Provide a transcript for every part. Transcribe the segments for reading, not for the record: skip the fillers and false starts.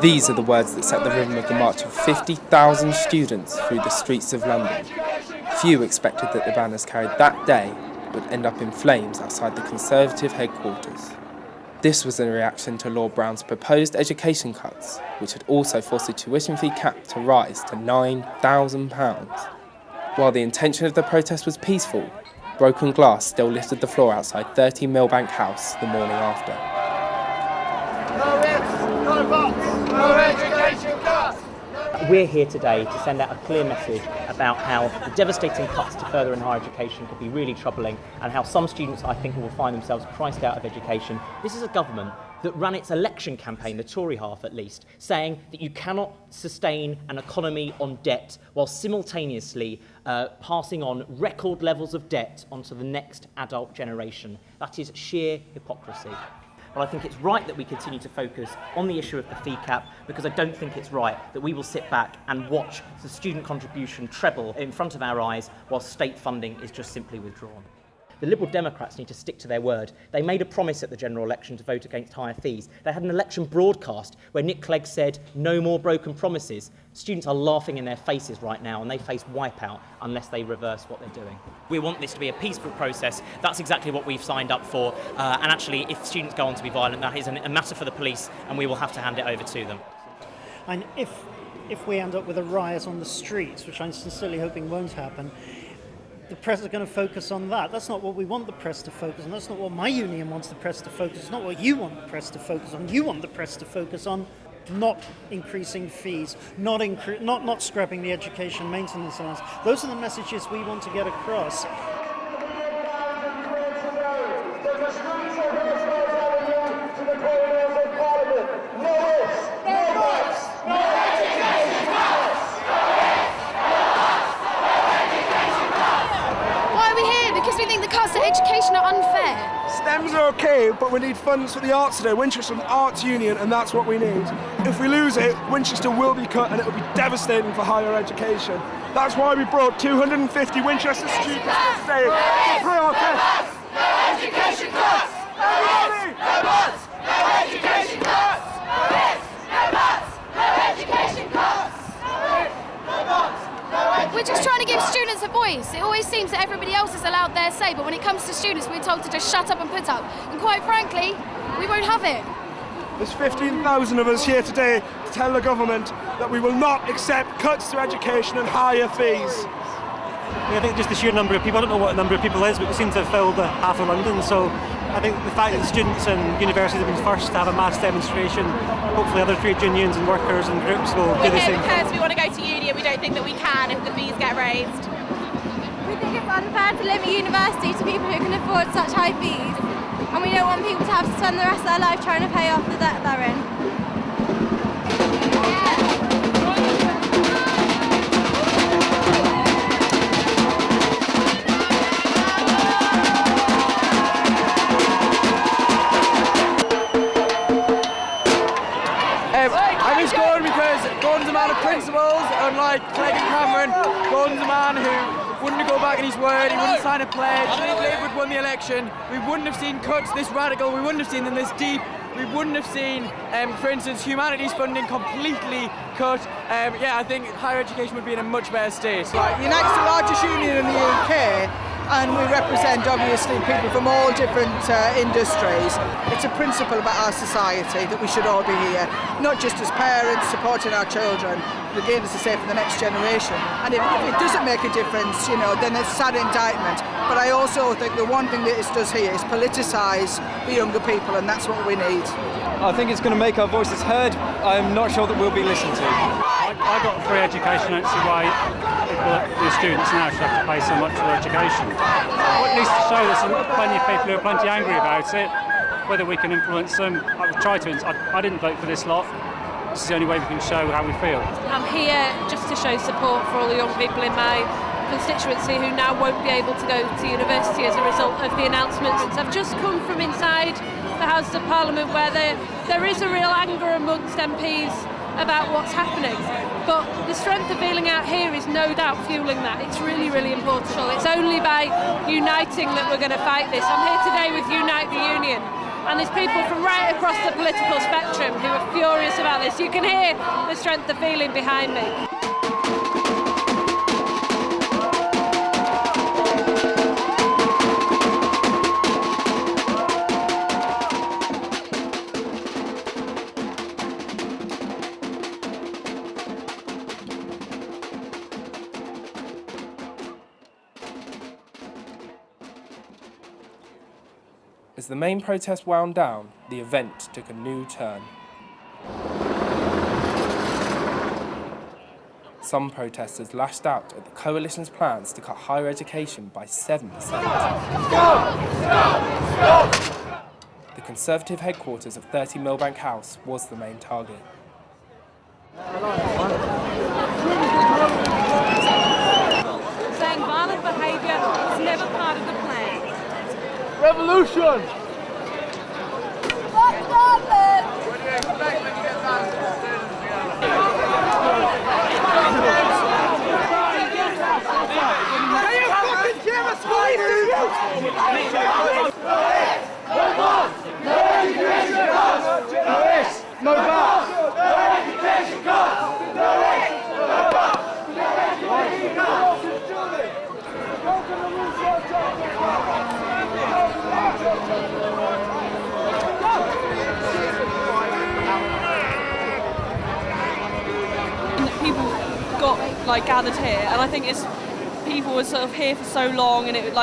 These are the words that set the rhythm of the march of 50,000 students through the streets of London. Few expected that the banners carried that day would end up in flames outside the Conservative headquarters. This was in reaction to Lord Brown's proposed education cuts, which had also forced the tuition fee cap to rise to £9,000. While the intention of the protest was peaceful, broken glass still littered the floor outside 30 Millbank House the morning after. No ifs, no buts, no education cuts! We're here today to send out a clear message about how the devastating cuts to further and higher education could be really troubling, and how some students, I think, will find themselves priced out of education. This is a government that ran its election campaign, the Tory half at least, saying that you cannot sustain an economy on debt while simultaneously passing on record levels of debt onto the next adult generation. That is sheer hypocrisy. But I think it's right that we continue to focus on the issue of the fee cap, because I don't think it's right that we will sit back and watch the student contribution treble in front of our eyes while state funding is just simply withdrawn. The Liberal Democrats need to stick to their word. They made a promise at the general election to vote against higher fees. They had an election broadcast where Nick Clegg said, "No more broken promises." Students are laughing in their faces right now, and they face wipeout unless they reverse what they're doing. We want this to be a peaceful process. That's exactly what we've signed up for. And actually, if students go on to be violent, that is a matter for the police, and we will have to hand it over to them. And if we end up with a riot on the streets, which I'm sincerely hoping won't happen, the press is going to focus on that. That's not what we want the press to focus on. That's not what my union wants the press to focus on. It's not what you want the press to focus on. You want the press to focus on not increasing fees, not scrapping the education maintenance allowance. Those are the messages we want to get across. Because we think the cuts to education are unfair. STEMs are okay, but we need funds for the arts today. Winchester Arts Union, and that's what we need. If we lose it, Winchester will be cut, and it will be devastating for higher education. That's why we brought 250 Winchester students today to protest. No education cuts! Everybody! No buts! No education cuts! No ifs, no buts! No education cuts! No ifs, no buts! We're just trying to give students a voice. It always seems that everybody else is allowed their say, but when it comes to students, we're told to just shut up and put up. And quite frankly, we won't have it. There's 15,000 of us here today to tell the government that we will not accept cuts to education and higher fees. I think just the sheer number of people, I don't know what the number of people is, but we seem to have filled half of London, so I think the fact that students and universities have been first to have a mass demonstration, hopefully other trade unions and workers and groups will do the same. We're here because we want to go to uni and we don't think that we can if the fees get raised. We think it's unfair to limit university to people who can afford such high fees, and we don't want people to have to spend the rest of their life trying to pay off the debt they're in. I'm just going because Gordon's a man of principles, unlike Clegg and Cameron. Gordon's a man who wouldn't go back on his word, he wouldn't sign a pledge. If Labour had won the election, we wouldn't have seen cuts this radical, we wouldn't have seen them this deep, we wouldn't have seen, for instance, humanities funding completely cut. I think higher education would be in a much better state. United's the largest union in the UK, and we represent obviously people from all different industries. It's a principle about our society that we should all be here, not just as parents supporting our children, but again, as I say, for the next generation. And if it doesn't make a difference, then it's a sad indictment. But I also think the one thing that it does here is politicise the younger people, and that's what we need. I think it's going to make our voices heard. I'm not sure that we'll be listened to. I got free education, I don't see why the students now should have to pay so much for their education. What needs to show there's plenty of people who are plenty angry about it, whether we can influence them. I didn't vote for this lot. This is the only way we can show how we feel. I'm here just to show support for all the young people in my constituency who now won't be able to go to university as a result of the announcements. I've just come from inside the House of Parliament where there is a real anger amongst MPs about what's happening. But the strength of feeling out here is no doubt fueling that. It's really, really important. It's only by uniting that we're going to fight this. I'm here today with Unite the Union. And there's people from right across the political spectrum who are furious about this. You can hear the strength of feeling behind me. As the main protest wound down, the event took a new turn. Some protesters lashed out at the coalition's plans to cut higher education by 7%. The Conservative headquarters of 30 Millbank House was the main target. Saying violent behaviour was never part of the plan. Revolution! What's happened? What do you expect when you get back to the Can you fucking hear us screaming? No boss! No education costs! No this! No that! No education costs! No this! No that! No education costs! People got gathered here, and I think it's people were sort of here for so long, and it was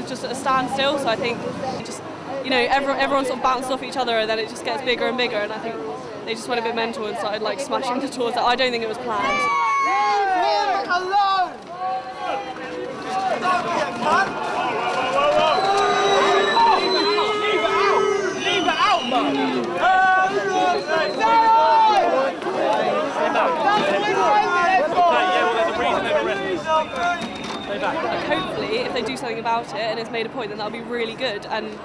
just at a standstill. So I think everyone sort of bounced off each other, and then it just gets bigger and bigger. And I think they just went a bit mental and started smashing the doors. I don't think it was planned. Leave him alone! Leave it out, man! Hopefully, if they do something about it and it's made a point, then that'll be really good. And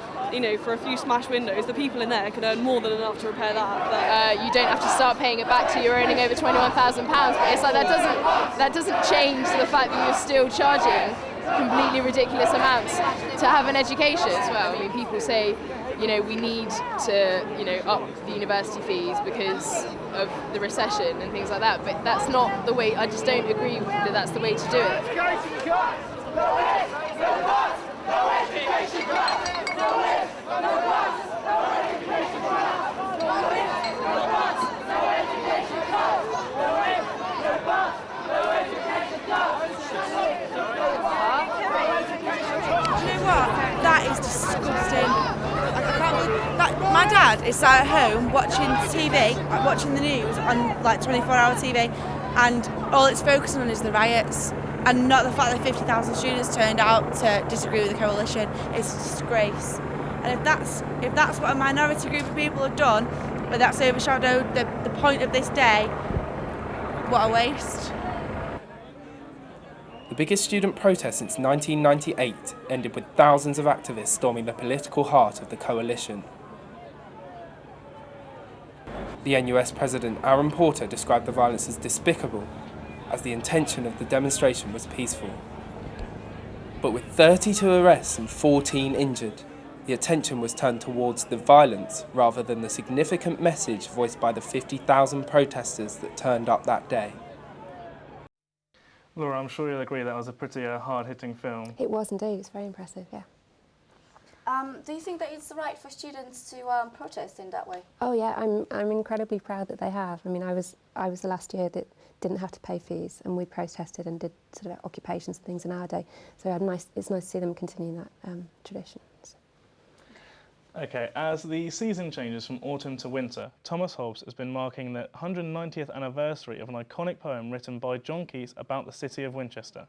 for a few smashed windows, the people in there could earn more than enough to repair that. But you don't have to start paying it back till you're earning over £21,000. But it's that doesn't change the fact that you're still charging completely ridiculous amounts to have an education as well. I mean, people say, we need to, up the university fees because of the recession and things like that. But that's not the way. I just don't agree that that's the way to do it. That is disgusting. My dad is sat at home watching TV, watching the news on 24-hour TV, and all it's focusing on is the riots, and not the fact that 50,000 students turned out to disagree with the coalition. It's a disgrace. And if that's what a minority group of people have done, but that's overshadowed the point of this day, what a waste. The biggest student protest since 1998 ended with thousands of activists storming the political heart of the coalition. The NUS President Aaron Porter described the violence as despicable, as the intention of the demonstration was peaceful. But with 32 arrests and 14 injured, the attention was turned towards the violence rather than the significant message voiced by the 50,000 protesters that turned up that day. Laura, I'm sure you'll agree that was a pretty hard-hitting film. It was indeed. It's very impressive, yeah. Do you think that it's right for students to protest in that way? Oh yeah, I'm incredibly proud that they have. I mean, I was the last year that didn't have to pay fees, and we protested and did sort of occupations and things in our day. So it's nice to see them continuing that tradition. So. Okay, as the season changes from autumn to winter, Thomas Hobbes has been marking the 190th anniversary of an iconic poem written by John Keats about the city of Winchester.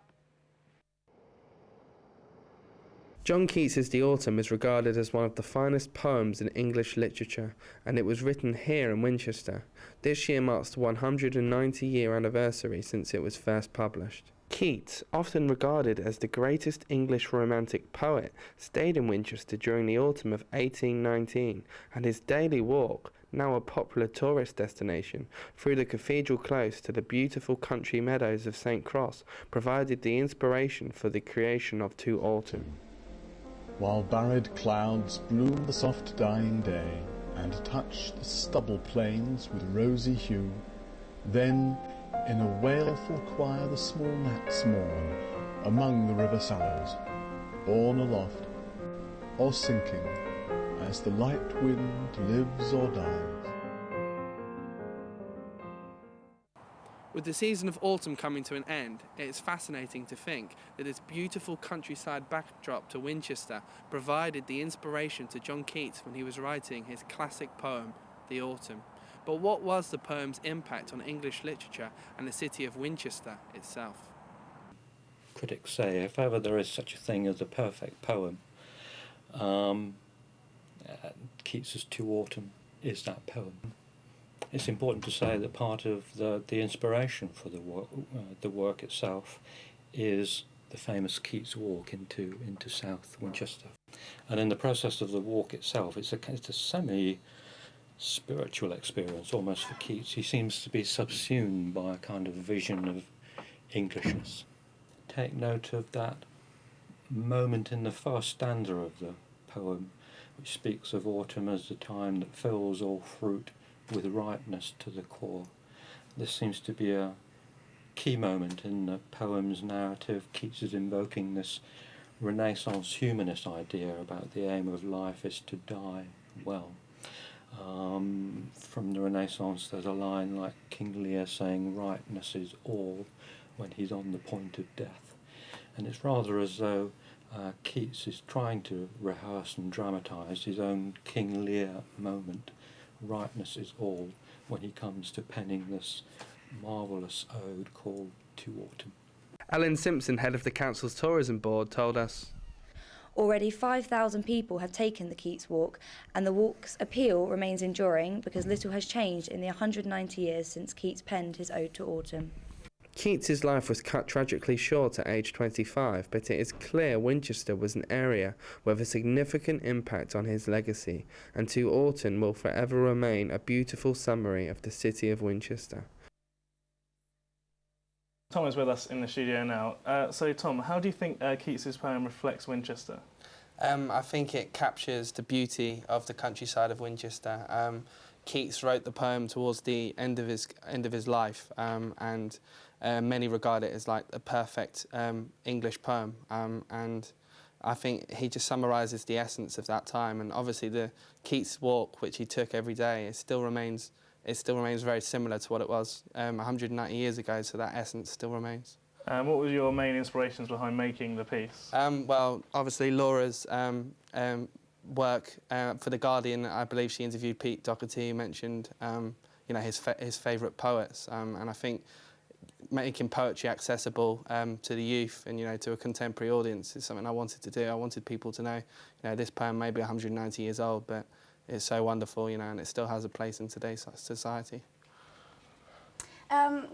John Keats' The Autumn is regarded as one of the finest poems in English literature, and it was written here in Winchester. This year marks the 190-year anniversary since it was first published. Keats, often regarded as the greatest English romantic poet, stayed in Winchester during the autumn of 1819, and his daily walk, now a popular tourist destination, through the cathedral close to the beautiful country meadows of St. Cross, provided the inspiration for the creation of To Autumn. while barred clouds bloom the soft dying day, and touch the stubble plains with rosy hue, then in a wailful choir the small gnats mourn among the river sallows, borne aloft or sinking as the light wind lives or dies. With the season of autumn coming to an end, it is fascinating to think that this beautiful countryside backdrop to Winchester provided the inspiration to John Keats when he was writing his classic poem, The Autumn. But what was the poem's impact on English literature and the city of Winchester itself? Critics say if ever there is such a thing as a perfect poem, Keats's To Autumn is that poem. It's important to say that part of the inspiration for the work itself is the famous Keats walk into South Winchester. And in the process of the walk itself, it's a semi-spiritual experience almost for Keats. He seems to be subsumed by a kind of vision of Englishness. Take note of that moment in the first stanza of the poem, which speaks of autumn as the time that fills all fruit with ripeness to the core. This seems to be a key moment in the poem's narrative. Keats is invoking this Renaissance humanist idea about the aim of life is to die well. From the Renaissance there's a line like King Lear saying ripeness is all when he's on the point of death. And it's rather as though Keats is trying to rehearse and dramatise his own King Lear moment. Ripeness is all when he comes to penning this marvellous ode called To Autumn. Ellen Simpson, head of the council's tourism board, told us, already 5,000 people have taken the Keats Walk, and the walk's appeal remains enduring because little has changed in the 190 years since Keats penned his Ode to Autumn. Keats's life was cut tragically short at age 25, but it is clear Winchester was an area with a significant impact on his legacy, and To Autumn will forever remain a beautiful summary of the city of Winchester. Tom is with us in the studio now. So Tom, how do you think Keats's poem reflects Winchester? I think it captures the beauty of the countryside of Winchester. Keats wrote the poem towards the end of his life, and many regard it as like a perfect English poem, and I think he just summarises the essence of that time. And obviously the Keats walk, which he took every day, it still remains very similar to what it was 190 years ago, so that essence still remains. What were your main inspirations behind making the piece? Well, obviously Laura's work for The Guardian. I believe she interviewed Pete Doherty, who mentioned you know, his favourite poets, and I think making poetry accessible to the youth and, you know, to a contemporary audience is something I wanted to do. I wanted people to know, you know, this poem may be 190 years old, but it's so wonderful, you know, and it still has a place in today's society.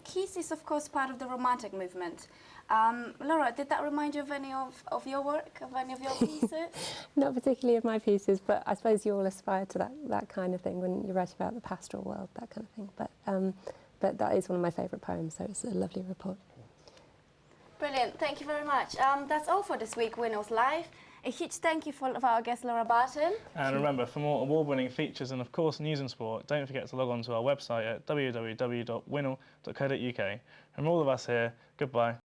Keats is, of course, part of the Romantic movement. Laura, did that remind you of any of your work, of any of your pieces? Not particularly of my pieces, but I suppose you all aspire to that kind of thing when you write about the pastoral world, that kind of thing. But that is one of my favourite poems, so it's a lovely report. Brilliant, thank you very much. That's all for this week, WINOL Life. A huge thank you for our guest, Laura Barton. And remember, for more award-winning features and, of course, news and sport, don't forget to log on to our website at www.winol.co.uk. From all of us here, goodbye.